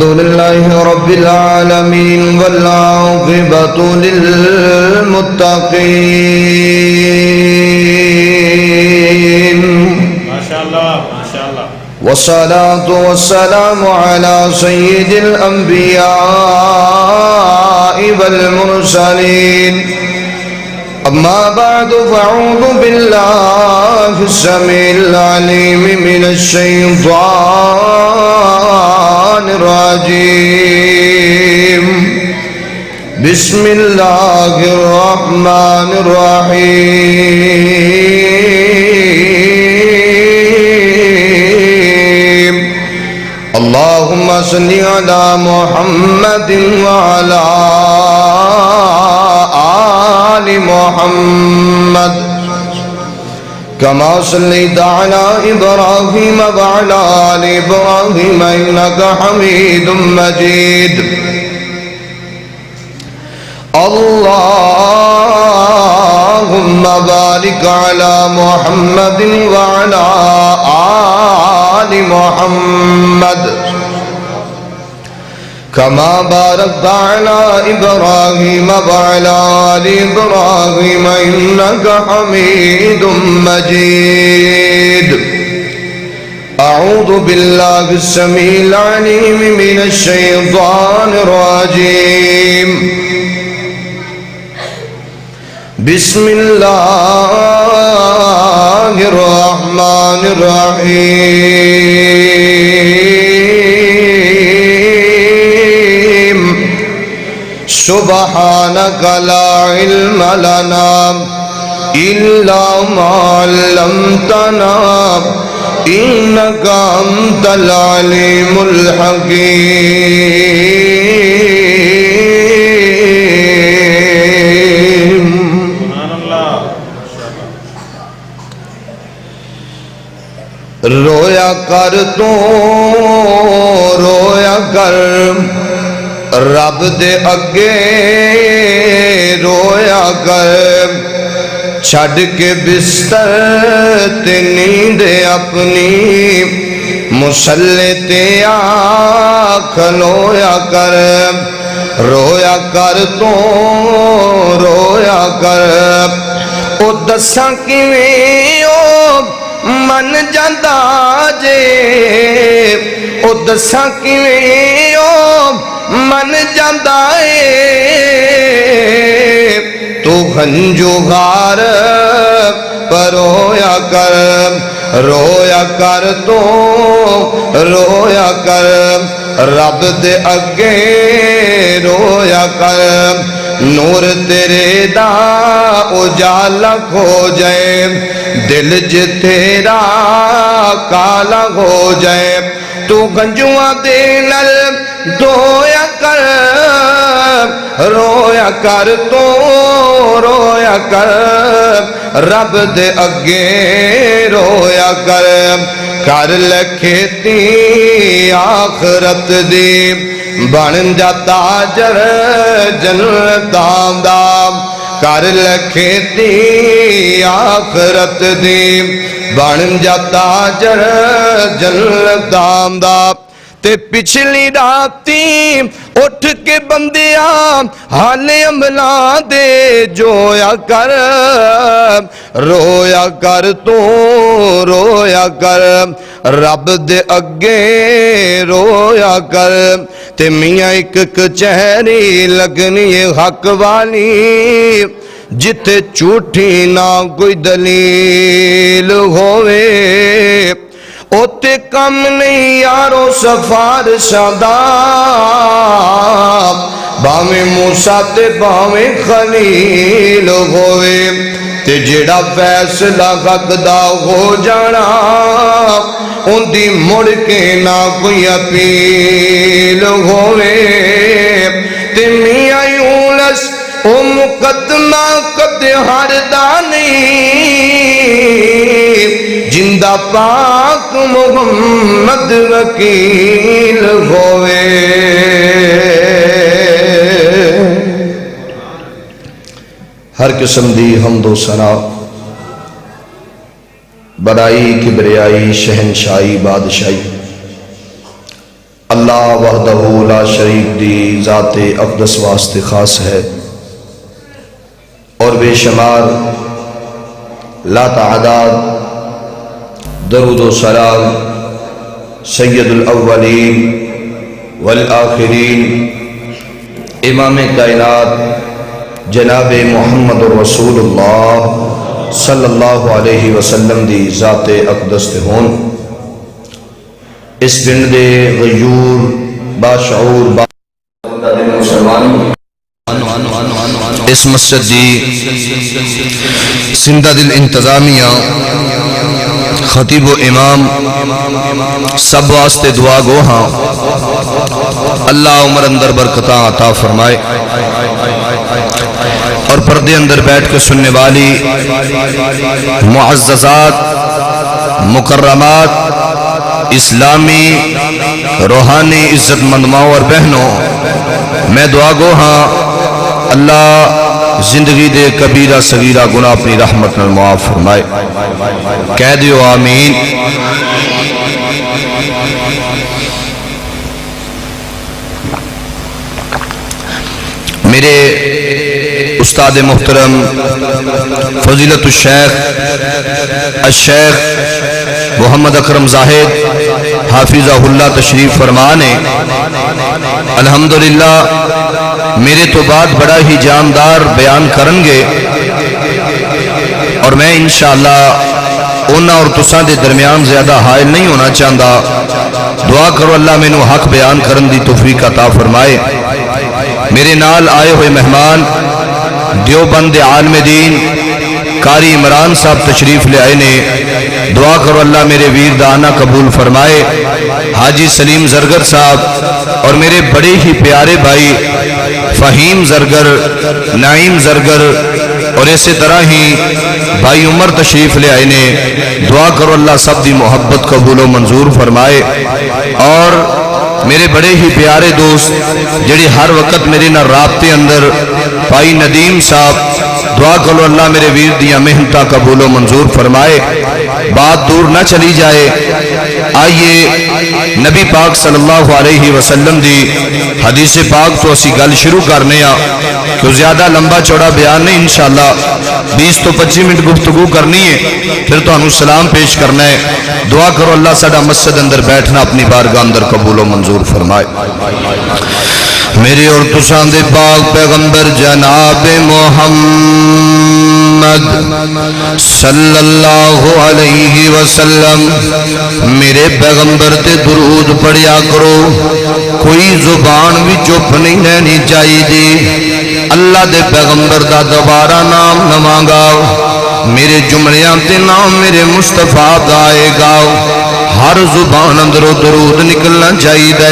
الحمد لله رب العالمين والعاقبة للمتقين ما شاء الله ما شاء الله والصلاة والسلام على سيد الأنبياء والمرسلين أما بعد فأعوذ بالله السميع العليم من الشيطان الرجيم بسم الله الرحمن الرحيم اللهم صل على محمد وعلى آل محمد كما صليت على إبراهيم وعلى آل إبراهيم إنك حميد مجيد اللهم بارك على محمد وعلى آل محمد كما باركت على إبراهيم وعلى آل إبراهيم إنك حميد مجيد أعوذ بالله السميع العليم من الشيطان الرجيم بسم الله الرحمن الرحيم سبحانك لا علم لنا إلا ما علمتنا إنك أنت العليم الحكيم سبحان الله رویا کر تو رویا کر رب دے اگے رویا کر چھڑ کے بستر تے نیند اپنی مصلی تے آ کھلویا کر رویا کر تو رویا کر او دساں کیویں او من جاندا جے او دساں کیویں او من جاندا اے تو ہنجو غار پر رویا کر تو رویا کر رب دے اگے رویا کر نور تیرے دا اجالا ہو جائے دل جو تیرا کالا ہو جائے تو گنجواں دے نل دھویا کر رویا کر تو رویا کر رب دے اگے رویا کر لکھیتی آخرت دی بن جا تاجر جنتاں دا کر لکھیتی آخرت دی بن جا تاجر جنتاں دا تے پچھلی راتی اٹھ کے بندیاں حال عملاں دے جویا کر رویا کر تو رویا کر رب دے اگے رویا کر تے میاں ایک کچہری لگنی حق والی جتے جھوٹی نہ کوئی دلیل ہوئے اوتے کم نہیں یارو سفارشاں دا باویں موسیٰ تے باویں خلیل ہوئے تے جڑا فیصلہ حق دا ہو جانا ان دی مڑ کے نہ کوئی اپیل ہوئے تے میاں یونس او مقدمہ قد ہر دانی جندہ پاک محمد وکیل ہوئے ہر قسم دی حمد و ثنا بڑائی کبریائی شہنشاہی بادشاہی اللہ اللہ وحدہ لا شریک دی ذات اقدس واسطے خاص ہے، اور بے شمار لا تعداد درود و سلام سید الاولین والآخرین امام کائنات جناب محمد رسول اللہ صلی اللہ علیہ وسلم دی ذات اقدس تے ہون۔ اس پنڈ دے غیور باشعور اس مسجد دی زندہ دل انتظامیہ خطیب و امام سب واسطے دعا گو ہاں، اللہ عمر اندر برکتاں عطا فرمائے، اور پردے اندر بیٹھ کے سننے والی معززات مکرمات اسلامی روحانی عزت مند ماں اور بہنوں، میں دعا گو ہاں اللہ زندگی دے کبیرہ صغیرہ گناہ اپنی رحمت نال معاف فرمائے، کہہ دیو آمین۔ میرے استاد محترم فضیلت الشیخ محمد اکرم زاہد حافظہ اللہ تشریف فرمانے، الحمدللہ میرے تو بعد بڑا ہی جاندار بیان کرنگے، اور میں انشاءاللہ اونا اور تساں دے درمیان زیادہ حائل نہیں ہونا چاہتا، دعا کرو اللہ میں نو حق بیان کرن دی توفیق عطا فرمائے۔ میرے نال آئے ہوئے مہمان دیوبند عالم دین قاری عمران صاحب تشریف لے آئے نے، دعا کرو اللہ میرے ویر دانا قبول فرمائے۔ حاجی سلیم زرگر صاحب اور میرے بڑے ہی پیارے بھائی فہیم زرگر، نعیم زرگر، اور اسی طرح ہی بھائی عمر تشریف لے آئے نے، دعا کرو اللہ سب دی محبت قبول و منظور فرمائے۔ اور میرے بڑے ہی پیارے دوست جڑے ہر وقت میرے نہ رابطے اندر بھائی ندیم صاحب، دعا کرو اللہ میرے ویر دیا محنتہ قبول و منظور فرمائے۔ بات دور نہ چلی جائے، آئیے نبی پاک صلی اللہ علیہ وسلم دی حدیث پاک تو اسی گل شروع کرنے ہاں، کہ زیادہ لمبا چوڑا بیان نہیں، انشاءاللہ 20 تو 25 منٹ گفتگو کرنی ہے، پھر تو انہوں سلام پیش کرنا ہے۔ دعا کرو اللہ ساڈا مسجد اندر بیٹھنا اپنی بارگاہ اندر قبول و منظور فرمائے۔ میرے اور تساں دے پاک پیغمبر جناب محمد صلی اللہ علیہ وسلم، میرے پیغمبر تے درود پڑھیا کرو، کوئی زبان بھی چپ نہیں رہنی چاہیے، اللہ دے پیغمبر دا دوبارہ نام نہ مانگاؤ، میرے جملیاں تے نام میرے مصطفیٰ دا آئے گا، ہر زبان اندر درود نکلنا چاہیے۔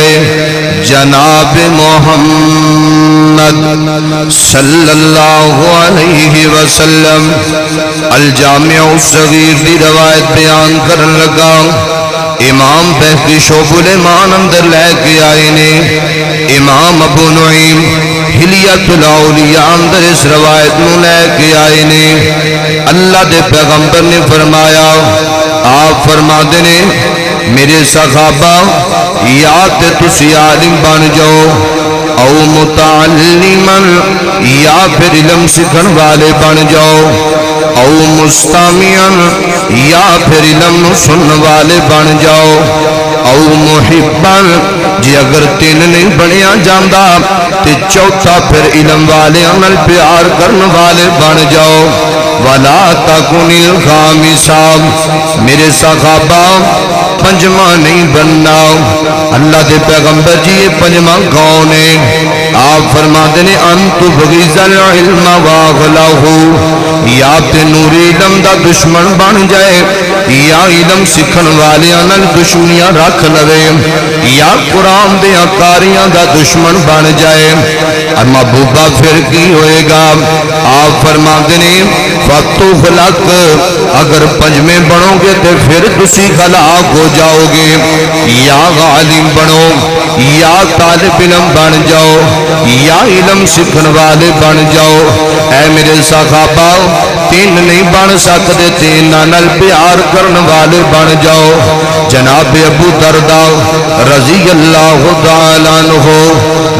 جناب محمد صلی اللہ علیہ وسلم الجامع الصغیر دی روایت بیان کرن لگا، امام بہقی شعب الایمان اندر لے کے آئے نے، امام ابو نعیم حلیت الاولیاء اندر اس روایت نو لے کے آئے نے۔ اللہ دے پیغمبر نے فرمایا، آپ فرما دینے میرے صحابہ یا تے تسی عالم بن جاؤ، او متعلمن یا پھر علم سکھن والے بن جاؤ، او مستمعن یا پھر علم سنن والے بن جاؤ، او محبن جی اگر تین نہیں بنیا جاندہ تے چوتھا پھر علم والے عمل پیار کرن والے بن جاؤ، وَلَا تَكُنِ الْخَامِسَا میرے صحابہ پنجواں نہیں بننا۔ اللہ دے پیغمبر جی یہ پنجواں کون ہے؟ آپ فرما دینے انتو بغیز العلم واغلہو، یا تے نوری علم دا دشمن بن جائے، یا علم سکھن والے انل دشمنیاں رکھ لوے، یا قرآن دے اکاریاں دا دشمن بن جائے، اور محبوبہ پھر کی ہوئے گا؟ آپ فرما دینے فتغلق، اگر پنجویں بنو گے تو پھر تسی ہلاک ہو جاؤ گے. یا عالم بنو یا طالب علم بن جاؤ یا علم سکھن والے بن جاؤ. اے میرے صحابہ تین نہیں بن سکتے، تین نال پیار کرن والے بن جاؤ. جناب ابو درداء رضی اللہ تعالیٰ عنہ،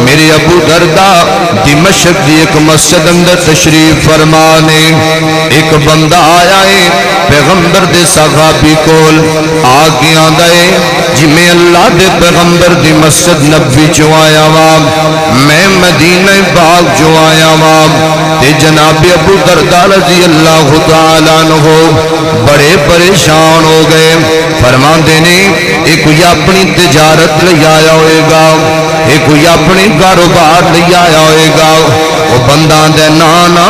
میرے ابو درداء دمشق دی ایک مسجد اندر تشریف فرمانے. ایک بندہ آیا ہے پیغمبر دے صحابی کول، آ کے آندا ہے جی میں اللہ دے پیغمبر دی مسجد نبوی جو آیا وا، میں مدینہ پاک جو آیا وا. تے جناب ابو درداء رضی اللہ تعالیٰ عنہ بڑے پریشان ہو گئے. فرماندے نے ایک کوئی اپنی تجارت لے آیا ہوئے گا، ایک کوئی اپنی کاروبار لے آیا ہوئے گا. وہ بندہ دے نانا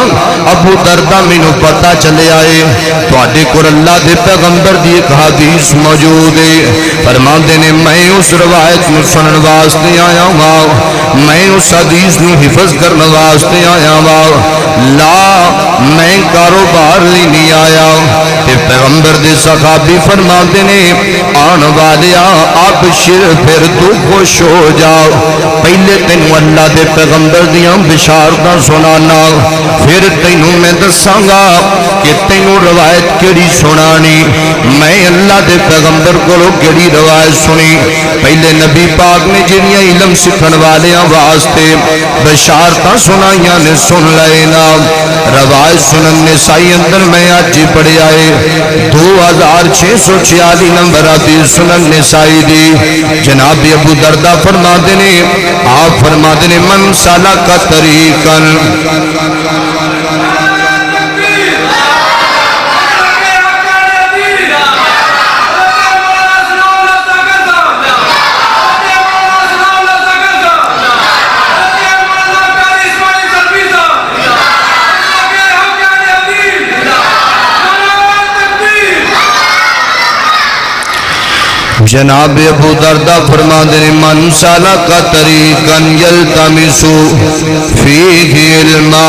ابو درداء مینوں پتہ چلے آئے تواڈے کول اللہ دے پیغمبر دی ایک حدیث موجود ہے. فرماندے نے میں اس روایت نو سنن واسطے آیا ہاں، میں اس حدیث نو حفظ کرنے واسطے آیا ہاں، لا میں کاروبار لی نہیں آیا. تے پیغمبر دے صحابی فرماندے نے آن والیا ابشر پھر تو خوش ہو جاؤ، پہلے تینوں اللہ دے پیغمبر دیاں بشارتاں سنانا، پھر تینوں میں دساں گا کہ تینوں روایت کیڑی سنانی. میں اللہ دے پیغمبر کولو کیڑی روایت سنی؟ پہلے نبی پاک نے جنیاں علم سکھن والیاں واسطے بشارتاں سنائیاں نے سن لے نا. روایت سنن نسائی اندر میں آج جی پڑھے آئے 2646 نمبر حدیث سنن نسائی دی. جناب ابو درداء فرماتے نے، آپ فرماتے نے من سالک طریقاً، جناب ابو درداء فرماتے ہیں من سالک طریقاً یلتمس فیہ علما،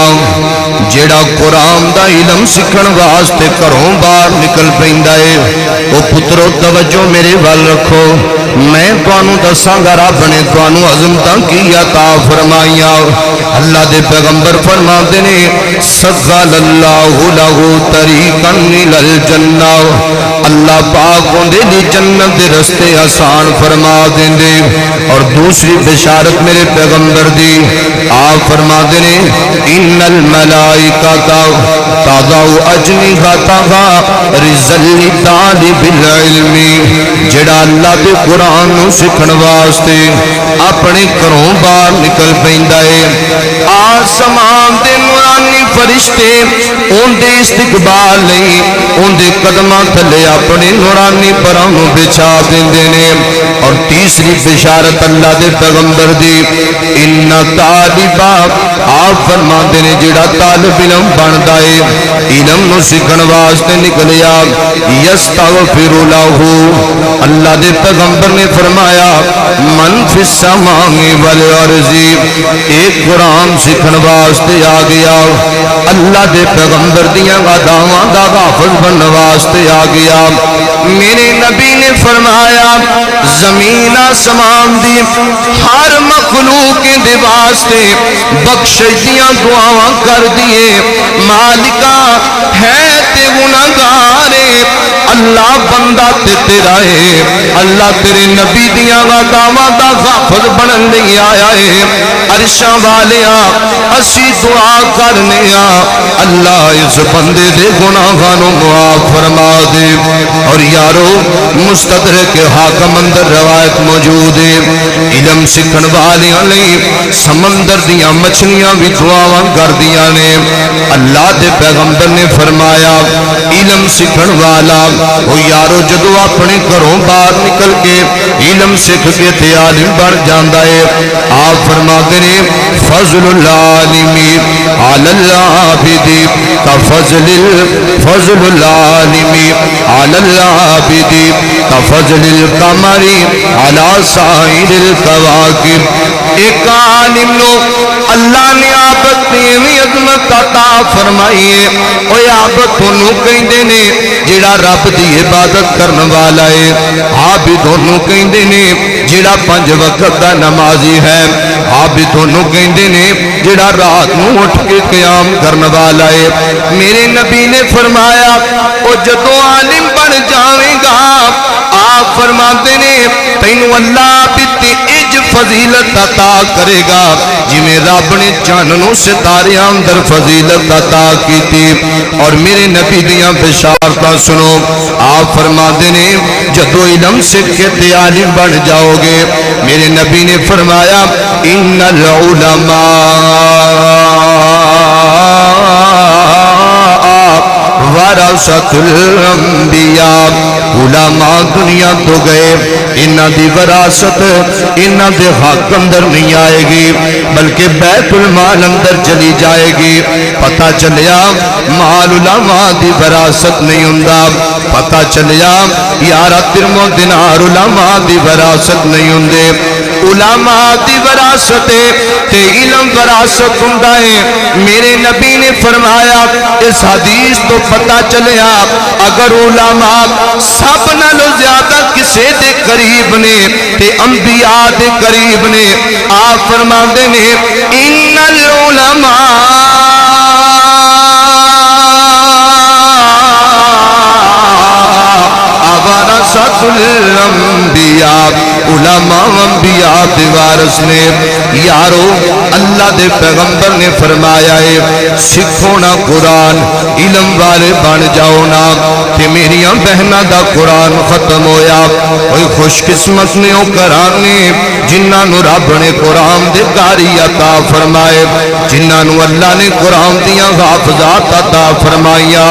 جیڑا قرآن دا علم سکھن واسطے گھروں باہر نکل پیندا ہے. او پترو توجہ میرے وال رکھو، میں تانوں دساں گا رب نے تانوں عظمتاں کی عطا فرمائیاں. اللہ دے پیغمبر فرماتے نے سخل اللہ لہ طریقاً الی الجنہ، اللہ پاک اون دے جنت دے رستے آسان فرما دیں دے. اور دوسری بشارت میرے پیغمبر دی، آپ فرما دیں ان الملائکہ تضع اجنحتها رزق طالب العلم، جڑا اللہ دے قرآن نو سکھن واسطے اپنے گھروں باہر نکل پیندا ہے، آسمان دے نورانی فرشتے اون دے استقبال لئی اون دے قدماں تھلے اپنے نورانی پراں نو بچھا دیندے نے. اور تیسری بشارت اللہ دے پیغمبر دی، ان طالبہ، آپ فرماتے نے جڑا طالب علم بندا ہے علم نو سیکھن واسطے نکلیا، یستغفر لہ، اللہ دے پیغمبر نے فرمایا من فی السماء والارض، ایک قرآن سیکھن واسطے آ گیا، اللہ دے پیغمبر دیاں گداواں دا حافظ بننے واسطے آ گیا. میرے نبی نے فرمایا زمین آسمان دی ہر مخلوق دے واسطے بخشش دیاں دعاواں کر دیے، مالکا ہے تے گناہگار اللہ بندہ تے تیرا ہے، اللہ تیرے نبی دیاں گداواں دا حافظ بنن نہیں آیا ہے. عرشاں والیا اسی دعا کرنے اللہ اس بندے دے گناہاں نو معاف فرما دے. اور یارو مستدرک حاکم اندر روایت موجود ہے، علم سکھن والیاں لئی سمندر دیاں مچھلیاں بھی دعاواں کر دیاں نے. اللہ دے پیغمبر نے فرمایا علم سکھن والا او یارو جدو اپنے گھروں باہر نکل کے علم سکھ کے تے عالم بن جاندا ہے، آپ فرماتے ہیں فضل العالم علی العابد فضل العالم علی العابد کفضل القمر علی سائر الکواکب. ایک عالم نو اللہ نے عابد دی ایویں عظمت عطا فرمائی ہے. اوے عابد انہوں کہندے نے جڑا رب دی عبادت کرن والا ہے. عابد انہوں کہندے نے جڑا 5 وقت دا نمازی ہے. عابد انہوں کہندے نے جڑا رات نو اٹھ کے قیام کرن والا ہے. میرے نبی نے فرمایا او جدوں عالم بن جاویں گا آپ فرماتے نے تینوں اللہ بھی اج فضیلت عطا کرے گا جویں رب نے چاننوں ستارے اندر فضیلت عطا کی تھی. اور میرے نبی دیاں بشارتاں سنو. آپ فرماتے نے جدوں علم سیکھ کے تے عالم بن جاؤ گے میرے نبی نے فرمایا ان العلماء ورثۃ الانبیاء. علماء دنیا تو گئے انہاں دی وراثت انہاں دے حق اندر نہیں آئے گی بلکہ بیت المال اندر چلی جائے گی. پتہ چلیا مال علماء دی وراثت نہیں ہوندا. پتہ چلیا یارا درم و دینار علماء دی وراثت نہیں ہوندے. علماء دی وراثت تے علم وراثت ہوندا ہے. میرے نبی نے فرمایا اس حدیث تو پتہ چلیا اگر علماء سب نالوں زیادہ کسے دے قریب نے تے انبیاء دے قریب نے. آپ فرماندے نے ان العلماء ورثۃ الانبیاء. علماء انبیاء دے وارث نے. یارو اللہ دے پیغمبر نے فرمایا ہے سکھو نا قرآن علم والے بن جاؤ نا کہ میریاں بہناں دا قرآن ختم ہویا. اوہ خوش قسمت نے او کرانے جنہاں نو رب نے قرآن دے قاری عطا فرمائے جنہاں نو اللہ نے قرآن دیاں حافظات عطا فرمائیا.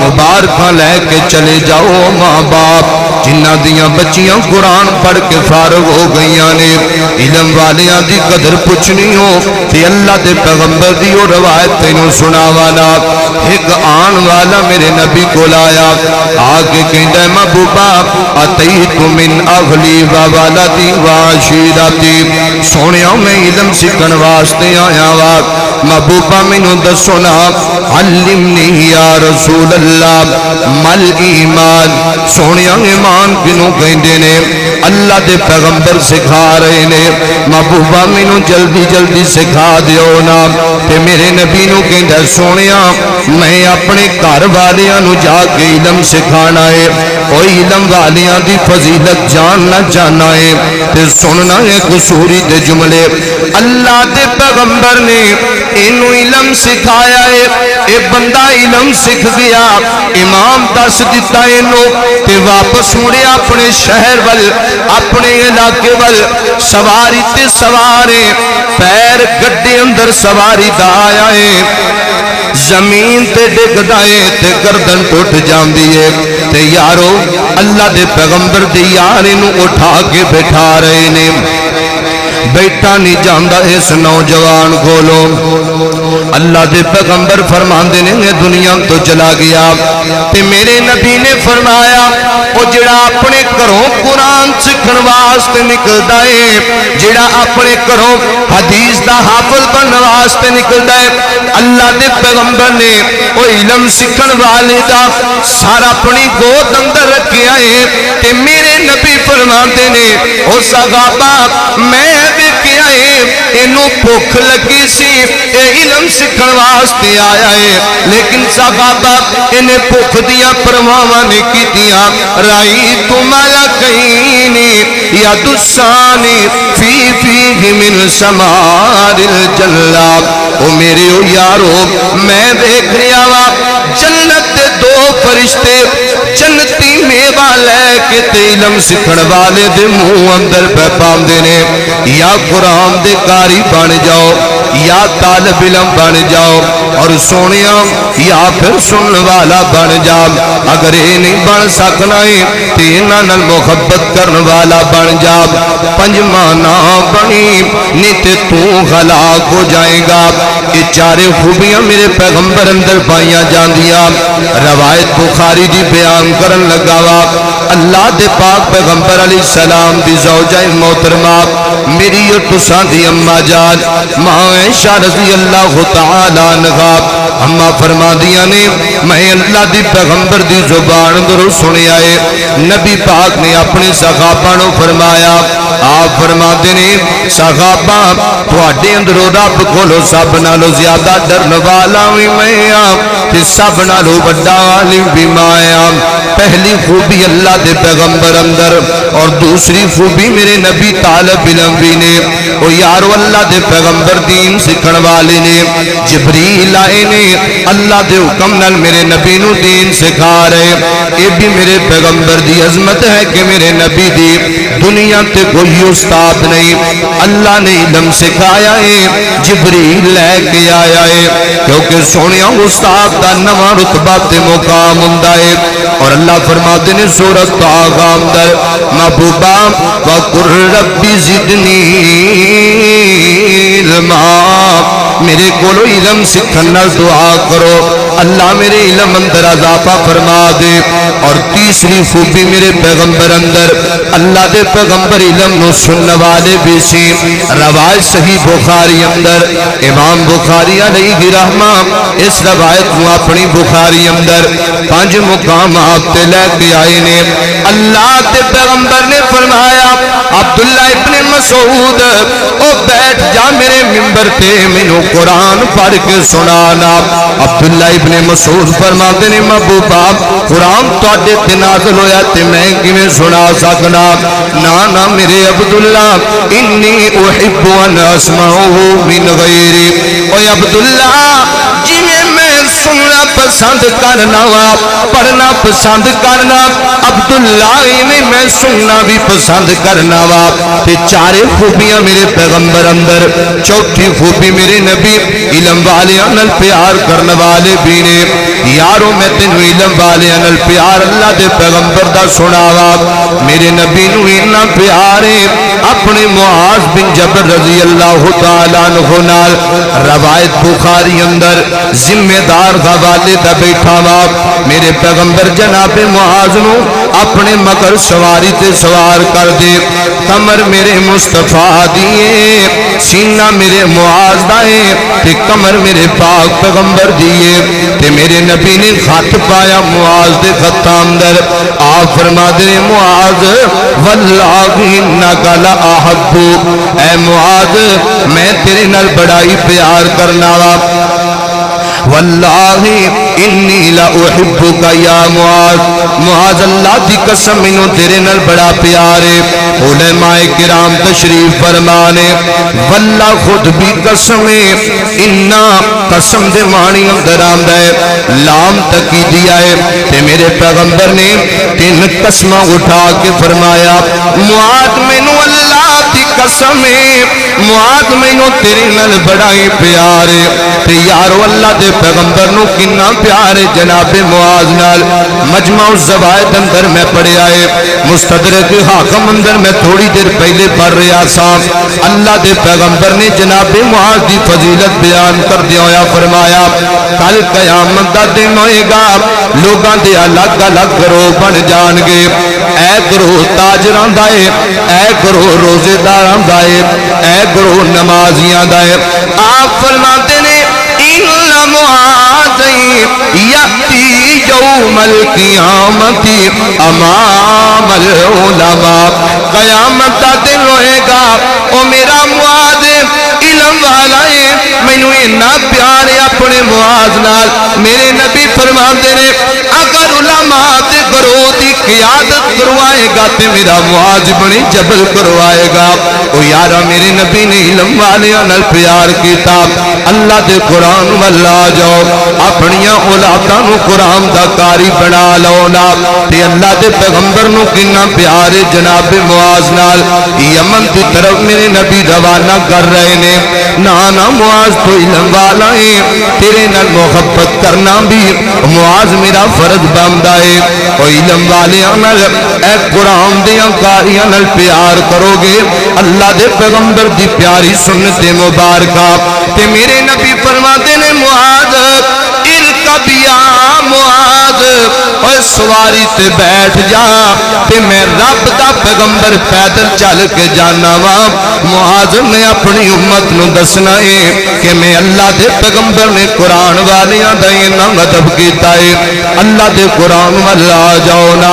مبارکاں لے کے چلے جاؤ ماں باپ جنہاں دیاں بچیاں قرآن پڑھ کے فارغ ہو گئیاں نے. علم والیاں دی قدر پوچھنی ہو تے اللہ دے پیغمبر دی او روایت تینوں سنا والا. ایک آن والا میرے نبی کو لایا آگے کہندا ہے محبوبہ اتیت من اہلی و والدی و عشیرتی. سونیا میں علم سیکھن واسطے آیا وا محبوبہ مینوں دسو نا علمنی یا رسول اللہ مل ایمان. سونیا ایمان کنوں کہندے نے اللہ دے پیغمبر سکھا رہے نے. محبوبہ مینوں جلدی جلدی سکھا دیو نا. تے میرے نبی نو کہندا سونیا میں اپنے گھر والیاں نو جا کے علم سکھانا ہے. او علم والیاں دی فضیلت جاننا جاننا ہے تے سننا ہے قصوری دے جملے. اللہ دے پیغمبر نے اینو علم سکھایا ہے. اے بندہ علم سکھ گیا امام دس دیتا اینو تے واپس مڑیا اپنے شہر ول اپنے علاقے ول سواری تے سوارے پیر گڈے اندر سواری دا آیا ہے. زمین تے ڈگدا ہے تے گردن ٹوٹ جاندی ہے تے یارو اللہ دے پیغمبر دی یار اینو اٹھا کے بٹھا رہے نے. بیٹھا نہیں جاندا اس نوجوان کولو. اللہ دے پیغمبر فرماندے نے دنیا تو چلا گیا تے میرے نبی نے فرمایا او جڑا اپنے گھروں قرآن سکھن واسطے نکلدا ہے جڑا اپنے گھروں حدیث دا حافظ بنن واسطے نکلدا ہے اللہ دے پیغمبر نے او علم سکھن والے دا سارا اپنی گود اندر رکھیا ہے تے میرے نبی فرماندے نے او صحابہ میں ویکھیا ہے اینو بھوک لگی سی اے علم سکھن واسطے آیا ہے لیکن صحابہ انہیں بھوک دیاں پرواہاں نہیں کیتیاں. رائی تمالا کہینی یا دسانی فی فیہ من سمار الجلاب. او میرے او یارو میں دیکھ رہا وا جنت دے 2 فرشتے جنتی میوہ لے کے تے علم سکھن والے دے منہ اندر پہ پاندے نے یا قرآن دے قاری بن جاؤ یا طالب علم بن جاؤ اور سونیا یا پھر سن والا بن جاؤ. اگر یہ نہیں بن سکنا ہے تے انہاں نال محبت کرن والا بن جاؤ. پنجواں نہ بنی نہیں تے تو ہلاک ہو جائے گا. یہ چارے خوبیاں میرے پیغمبر اندر پائیاں جاندیاں. روایت بخاری دی بیان کرن لگا وا اللہ دے پاک پیغمبر علیہ السلام دی زوجہ محترمہ میری اور تساں دی اماں جان ماں عائشہ رضی اللہ تعالی عنہا اما فرما دیا نے میں اللہ دی پیغمبر دی زبان درو سنیا ہے نبی پاک نے اپنے صحابہ نو فرمایا آپ فرما دینے صحابہ تواڈے اندروں رب کولو سب نالو زیادہ ڈرن والا بھی میں تے سب نالو بڑا عالم بھی میں پہلی خوبی اللہ دے پیغمبر اندر اور دوسری خوبی میرے نبی طالب علم بھی نے او یارو اللہ دے پیغمبر دین سکھن والے نے جبریل آئے نے اللہ دے حکم نال میرے نبی نو دین سکھا رہے یہ بھی میرے پیغمبر دی عظمت ہے کہ میرے نبی دی دنیا تے کوئی استاد نہیں اللہ نے علم سکھایا ہے جبریل لے کے آیا ہے کیونکہ سونیا استاد دا نواں رتبہ تے مقام ہوندا ہے اور اللہ فرماتے ہیں سورۃ طٰہٰ اندر محبوبا وقر ربی زدنی علما میرے کولو علم سکھن نال دعا کرو اللہ میرے علم اندر اضافہ فرما دے اور تیسری خوبی میرے پیغمبر اندر اللہ دے پیغمبر علم نو سننے والے بھی سی روایت صحیح بخاری اندر امام بخاری علیہ رحمہ اس روایت کو اپنی بخاری اندر 5 مقامات تے لے کے آئے نے اللہ دے پیغمبر نے فرمایا عبداللہ ابن مسعود او بیٹھ جا میرے منبر تے مینوں قرآن پڑھ کے سنانا عبداللہ ابن مسعود فرماتے نے محبوبا قرآن تواڈے تے نازل ہویا تے میں کیویں سنا سکنا نا میرے عبداللہ انی احب ان اسمعه من غیری اوے عبداللہ جویں میں سننا پسند کرنا وا پڑھنا پسند کرنا عبداللہ میں سننا بھی پسند کرنا وا تے چارے خوبیاں میرے پیغمبر اندر چوتھی خوبی میرے نبی علم والے نال پیار کرنے والے بھی نے یارو میں تینوں علم والے نال پیار اللہ دے پیغمبر دا سناوا میرے نبی نو اتنا پیار ہے اپنے معاذ بن جبل رضی اللہ تعالی عنہ نال روایت بخاری اندر ذمہ دار حوالے دا بیٹھا وا میرے پیغمبر جناب معاذ نو اپنے مگر سواری تے سوار کر دے کمر میرے مصطفیٰ دیے سینہ میرے معاذ دائے تے کمر میرے پاک پیغمبر دیے تے میرے نبی نے خط پایا معاذ دے خط اندر آپ فرما دے معاذ واللہ انکا لأحب اے معاذ میں تیرے نال بڑائی پیار کرنا وا واللہ انی لأحبک یا معاذ معاذ اللہ دی قسم منو تیرے نال بڑا پیار ہے علماء کرام تشریف فرمانے واللہ خود بھی قسم ہے انا قسم دے معنی اندر آمدہ ہے لام تکی دیا ہے تے میرے پیغمبر نے 3 قسمہ اٹھا کے فرمایا معاذ منو اللہ دی قسم ہے معاذ منو تیرے نال بڑا ہی پیار ہے تے یارو اللہ دے پیغمبر نو کنا پیار ہے جناب معاذ نال مجمع الزوائد اندر میں پڑھیا ہے مستدرک حاکم اندر میں تھوڑی دیر پہلے پڑھ رہا سا اللہ دے پیغمبر نے جناب معاذ دی فضیلت بیان کر دیا ہویا فرمایا کل قیامت دا دن ہوئے گا لوگاں دے الگ الگ گروہ بن جان گے اے گروہ تاجراں دا ہے اے گروہ روزے داراں دا ہے اے گروہ نمازیاں دا ہے آپ فرماتے نے ان معاذ یاتی یوم القیامت امام العلماء قیامت دا دن ہوئے گا او میرا معاذ علم والا ہے مینوں اتنا پیار ہے اپنے معاذ نال میرے نبی فرماتے نے اگر علماء تے گروہ دی قیادت کروائے گا تے میرا معاذ بنی جبل کروائے گا او یارا میرے نبی نے علم والے نال پیار کیتا اللہ دے قرآن والا جاؤ اپنیاں اولاداں نو قرآن دا قاری بنا لو نا تے اللہ دے پیغمبر نو کنا پیار ہے جناب معاذ نال یمن دی طرف میرے نبی روانہ کر رہے نے نا معاذ تو علم والا ہے تیرے نال محبت کرنا بھی معاذ میرا فرض بندا ہے او علم والے نال اے قرآن دیاں قاریاں نال پیار کرو گے اللہ دے پیغمبر دی پیاری سنت مبارکہ تے میرے نبی فرماتے نے معاذ ارکب یا معاذ اور سواری تے بیٹھ جا تے میں رب دا پیغمبر پیدل چل کے جانا وا معاذ نے اپنی امت نو دسنا ہے کہ میں اللہ دے پیغمبر نے قرآن والیاں دا انہاں ادب کیتا ہے اللہ دے قرآن والا جاؤ نا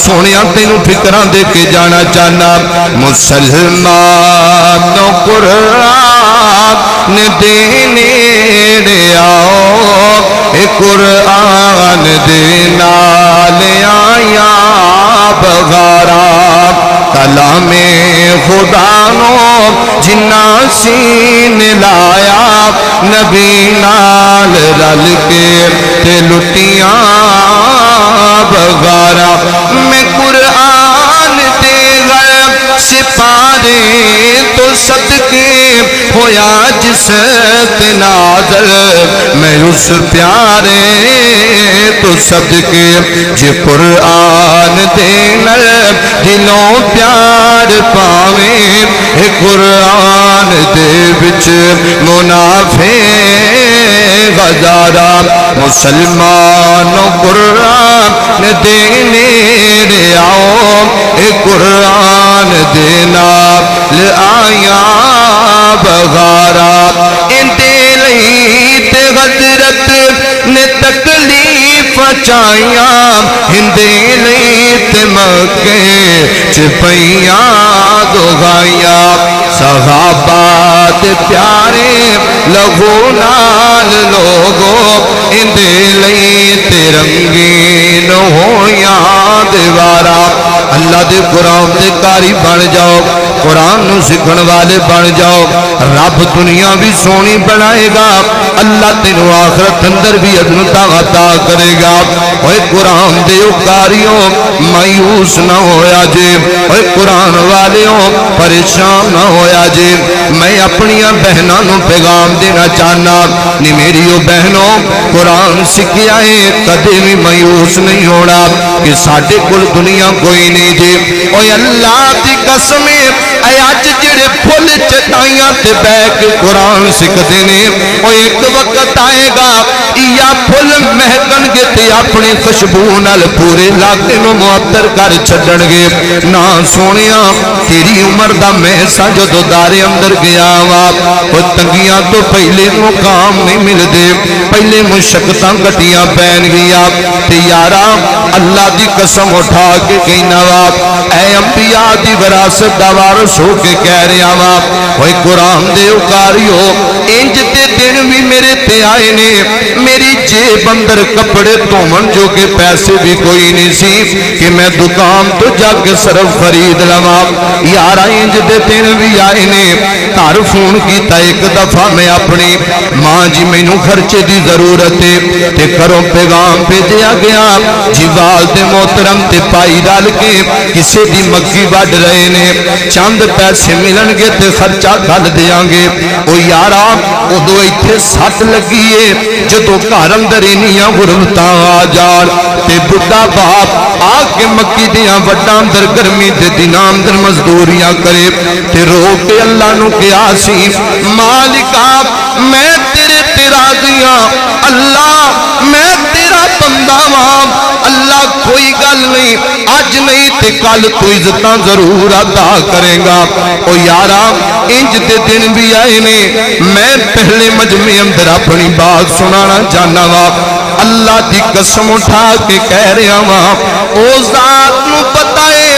سونیا تینوں فکراں دے کے جانا چاہنا مسلمان نو قرآن دے نیڑے آؤ اے قرآن دے نال آیا بغارا کلام خدا نو جنا سین لایا نبی نال رل کے تے لٹیاں بغارا میں قرآن دے غیب سپارے تو صدقے ہویا جس تے نازل میں اس پیارے تو صدقے جے قرآن دے نال دلوں پیار پاویں اے قرآن دے وچ منافع غزارا مسلمان قرآن دے نیڑے آؤ اے قرآن دے نال آیا بغارا اندے لئی تے حضرت نے تکلیف چاہیاں ہندے لئی تے مکے چپیاں دغائیاں صحابہ تے پیارے لہو نال لوگو اندے لئی تے رنگین ہویاں دیوارا اللہ دے قرآن دے کاری بن جاؤ قرآن نو سکھن والے بن جاؤ رب دنیا بھی سونی بنائے گا اللہ تینو آخرت اندر بھی عظمت عطا کرے گا اوے قرآن دے کاریوں مایوس نہ ہویا جے اوے قرآن والیوں پریشان نہ ہویا جے میں اپنی بہنوں نو پیغام دینا چاہنا نی میری او بہنوں قرآن سکھیا ہے کدے بھی مایوس نہیں ہونا کہ ساڈے کول دنیا کوئی نہیں جے اوے اللہ دی قسم اے اج جڑے پھل چٹائیاں تے بیٹھ کے قرآن سکھدے نے او ایک وقت آئے گا یا پھل مہکن گے تے اپنی خوشبو نال پورے علاقے نو معطر کر چھڈن گے نا سونیا تیری عمر دا محسا جدوں دارے اندر گیا وا او تنگیاں تو پہلے مقام نہیں ملدے پہلے مشقتاں کٹیاں پین گیا تے یارا اللہ دی قسم اٹھا کے کہنا وا اے انبیاء دی وراثت دا وارث ہو کے کہہ رہا وا اوے قرآن دے اکاریو انج دے دن بھی میرے تے آئے نے میری جیب اندر کپڑے دھومن جو کہ پیسے بھی کوئی نہیں سی کہ میں دکان تو جا کے صرف خرید لواں یارا انج دے دن بھی آئے نے گھر فون کیتا ایک دفعہ میں اپنی ماں جی مینوں خرچے دی ضرورت ہے تے کرو پیغام بھیجیا گیا جی والد محترم تے پائی رل کے کسے دی مکی وڈ رہے نے چند پیسے ملن گے تے خرچہ کر دیاں گے او یارا ادو ایتھے سٹ لگی ہے جدو گھر اندر انیاں غربتاں آ جان تے بڈھا باپ آ کے مکی دیاں وڈاں اندر گرمی دے دناں اندر مزدوریاں کرے تے رو کے اللہ نو کیا سی مالکا میں تیرے تے راضی ہاں اللہ میں تیرا بندہ ہاں اللہ کوئی گل نہیں اج نہیں تے کل تو عزتاں ضرور عطا کرے گا او یارا انج دے دن بھی آئے نے میں پہلے مجمع اندر اپنی بات سنانا چاہنا وا اللہ دی قسم اٹھا کے کہہ رہا وا او ذات نو پتہ ہے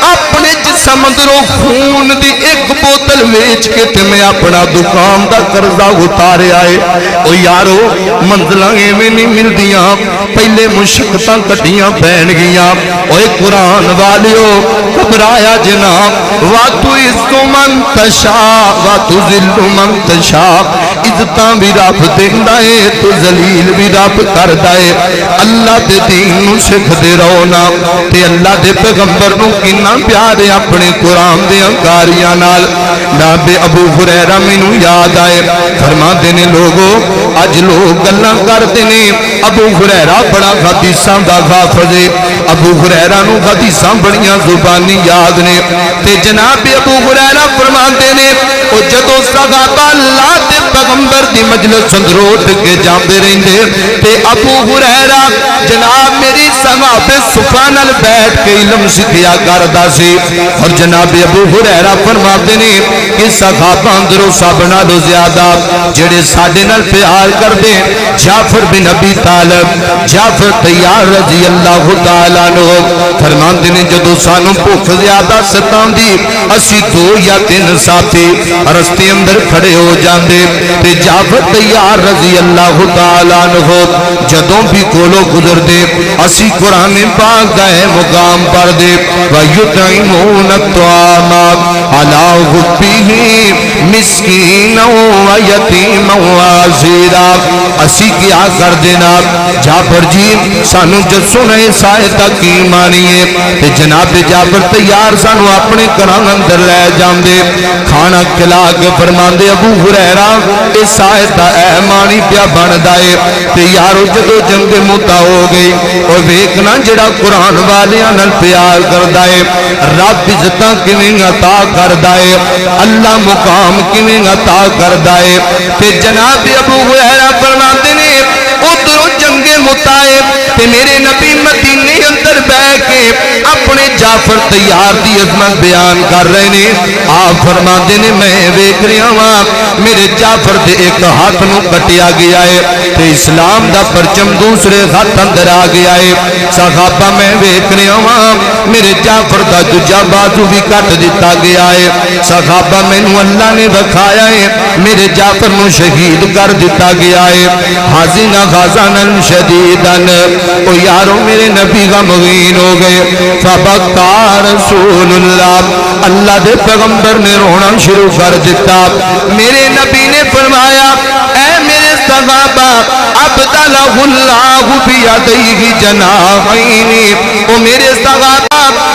اپنے جسم اندروں خون دی ایک بوتل ویچ کے تے میں اپنا دکان دا قرضہ اتاریا ہے او یارو منزلاں ایویں نہیں ملدیاں پہلے مشقتاں کٹیاں پین گیاں اوے قرآن والیو گھبرایا جناب واتو عزت من تشاء واتو ذل من تشاء عزتاں بھی رب دیندا ہے تو ذلیل بھی رب کردا ہے اللہ دے دین نو سکھدے رہو نا تے اللہ دے پیغمبر نو کنا پیار ہے اپنے قرآن دے انکاریاں نال جناب ابو ہریرہ مینوں یاد آئے فرماندے نے لوگو اج لوگ گلاں کردے نے ابو ہریرہ بڑا حدیثاں دا حافظ ہے ابو ہریرہ نو حدیثاں بڑیاں زبانی یاد نے تے جناب ابو ہریرہ فرماندے نے او جدوں صحابہ اللہ دے پیغمبر پیغمبر دی مجلس اندروں اٹھ کے جاندے رہندے تے ابو ہریرہ جناب میری صحابہ صفا نال بیٹھ کے علم سکھیا کردا سی اور جناب ابو ہریرہ فرماتے نے کہ صحابہ اندروں سب نالوں زیادہ جڑے ساڈے نال پیار کردے جعفر بن ابی طالب جعفر طیار رضی اللہ تعالیٰ عنہ فرماندے نے جدوں سانوں بھوک زیادہ ستاندی اسی 2 یا 3 ساتھی رستے اندر کھڑے ہو جاندے تے جعفر طیار رضی اللہ تعالیٰ عنہ جدوں بھی کولو گزر دے اسی قرآن پاک دا ہے مقام پر دے وَيُطْعِمُونَ الطَّعَامَ عَلَىٰ حُبِّهِ مِسْكِينًا وَيَتِيمًا وَأَسِيرًا اسی کیا کر دینا جعفر جی سانو جد سنے سائے تک ایمانی ہے تے جناب جعفر طیار سانو اپنے گھراں اندر لے جاندے کھانا کھلا کے فرماندے ابو ہریرہ اس سائے تا ایمانی پیا بندا ہے تے یارو جدو جنگ موتا ہو گئی اور ویکھنا جڑا قرآن والیاں نال پیار کردا ہے رب عزتاں کیویں عطا کردا ہے اللہ مقام کیویں عطا کردا ہے تے جناب ابو ہریرہ فرماندے نے ادھروں جنگ مطائب تے میرے نبی مدینے اندر بیٹھ کے اپنے جعفر طیار دی عظمت بیان کر رہے نے آپ فرماندے نے میں ویکھ رہا ہاں میرے جعفر دے ایک ہاتھ نو کٹیا گیا ہے تے اسلام دا پرچم دوسرے ہاتھ اندر آ گیا ہے صحابہ میں ویکھ رہا ہاں میرے جعفر دا دوجا بازو بھی کٹ دیتا گیا ہے صحابہ مینوں اللہ نے دکھایا ہے میرے جعفر نو شہید کر دیتا گیا ہے حزینہ غازانن شدیدن او یارو میرے نبی غمگین ہو گئے فبکا رسول اللہ اللہ دے پیغمبر نے رونا شروع کر دیتا میرے نبی نے فرمایا اے میرے صحابہ ابدلہ اللہ بیدیہ جناحین او میرے صحابہ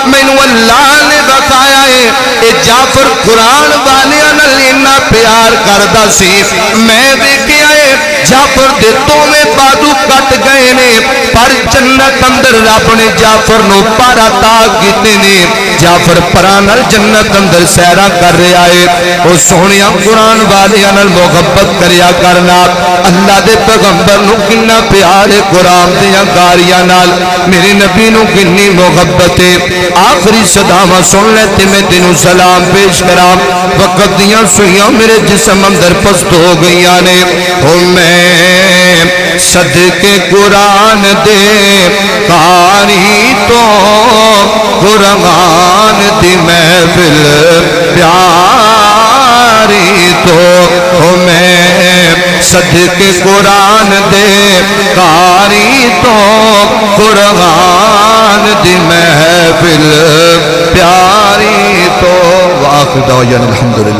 مینوں اللہ نے بتایا ہے اے جعفر قرآن والیاں نال اتنا پیار کردا سی میں ویکھیا ہے جعفر دے دوویں بازو کٹ گئے نے پر جنت اندر رب نے جعفر نو پارا تاغ کیتے نے جعفر پراں نال جنت اندر سیرا کر رہا ہے او سونیا قرآن والیاں نال محبت کریا کرنا اللہ دے پیغمبر نو کنا پیار ہے قرآن دیاں گاریاں نال میرے نبی نو کنی محبت ہے آخری صداواں سن لے تے میں تینوں سلام پیش کراں وقت دیاں سوئیاں میرے جسم اندر پست ہو گئیاں نے او میں صدقے قرآن دے قاری تو قرآن دی محفل پیاری تو او میں صدقے قرآن دے قاری تو قرآن دی محفل پیاری تو وآخر دعوانا الحمدللہ